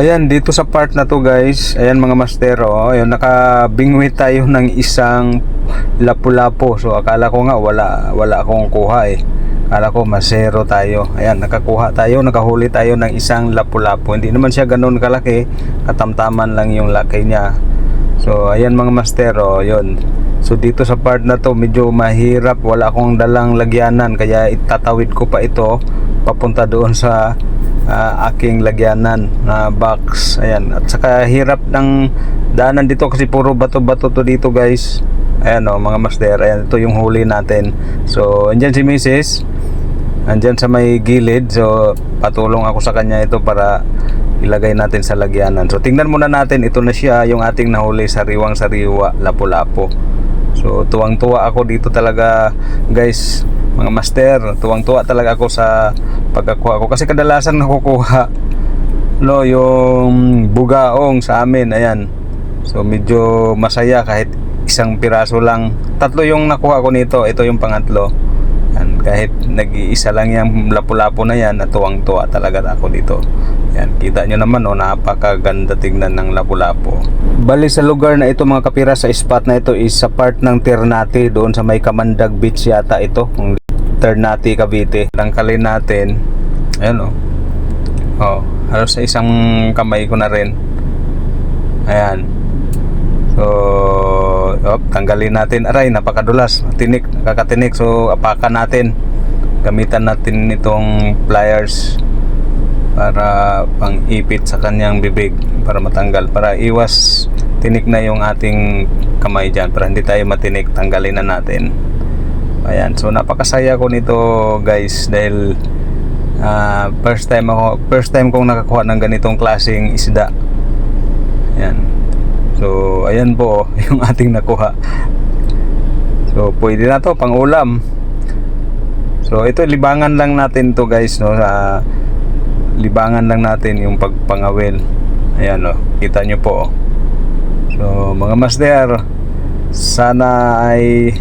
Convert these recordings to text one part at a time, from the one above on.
Ayan, dito sa part na to guys, ayan mga master, oh, ayan, nakabingwi tayo ng isang lapu-lapu. So akala ko nga wala akong kuha eh. Akala ko masero tayo. Ayan, nakahuli tayo ng isang lapu-lapu. Hindi naman siya ganoon kalaki, katamtaman lang yung laki niya. So ayan mga master, oh, yun. So dito sa part na to medyo mahirap, wala akong dalang lagyanan, kaya itatawid ko pa ito papunta doon sa aking lagyanan na box. Ayan, at saka hirap ng daanan dito kasi puro bato-bato to dito guys. Ayan o mga master, ayan, ito yung huli natin. So andyan si Mrs. andyan sa may gilid, so patulong ako sa kanya ito para ilagay natin sa lagyanan. So tingnan muna natin, ito na siya yung ating nahuli, sariwang sariwa, lapu-lapu. So tuwang-tuwa ako dito talaga guys, mga master, tuwang-tuwa talaga ako sa pagkakuha ko kasi kadalasan nakukuha yung bugaong sa amin. Ayan, so medyo masaya kahit isang piraso lang. Tatlo yung nakuha ko nito, ito yung pangatlo. Yan, kahit nag-iisa lang yung lapu-lapu na yan, natuwang-tuwa talaga ako dito. Yan, kita nyo naman, oh, napakaganda tignan ng lapu-lapu. Bali sa lugar na ito mga kapira, sa spot na ito is sa part ng Ternate, doon sa may Kamandag Beach yata ito, kung Ternate, Cavite. Tangkalin natin, ayan halos sa isang kamay ko na rin. Ayan, so tanggalin natin. Aray, napakadulas, tinik, nakakatinik. So apakan natin, gamitan natin itong pliers para pang ipit sa kanyang bibig para matanggal, para iwas tinik na yung ating kamay dyan, para hindi tayo matinik. Tanggalin na natin. Ayan, so napakasaya ko nito guys dahil first time kong nakakuha ng ganitong klaseng isda. Ayan, so ayan po yung ating nakuha. So pwede na to pang ulam. So ito, libangan lang natin to guys, no? Libangan lang natin yung pagpangawil. Ayan, kita nyo po. So mga master, sana ay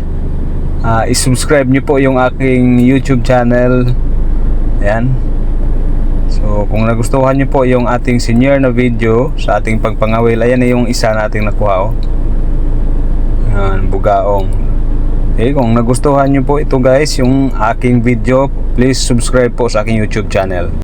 i-subscribe nyo po yung aking YouTube channel. Ayan, so kung nagustuhan nyo po yung ating senior na video sa ating pagpangawil, ayan na yung isa nating nakuha, ayan, bugaong. Okay, kung nagustuhan nyo po ito guys, yung aking video, please subscribe po sa aking YouTube channel.